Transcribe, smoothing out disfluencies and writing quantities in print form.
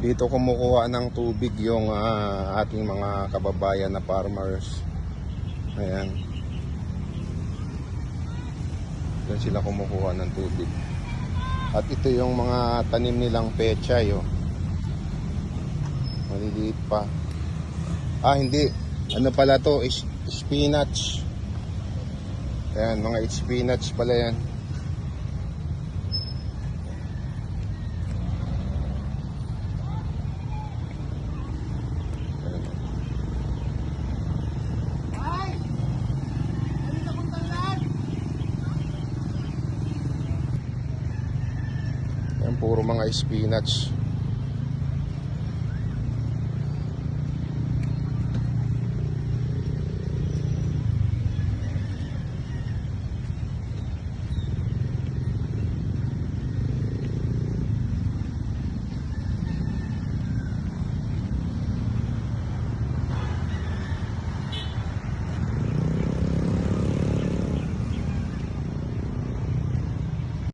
Dito kumukuha ng tubig yung ating mga kababayan na farmers. Ayan. Diyan sila kumukuha ng tubig. At ito yung mga tanim nilang pechay, oh. Maliliit pa. Hindi. Ano pala to? Spinach. Ayan, mga spinach pala yan. Ayan, puro mga spinach.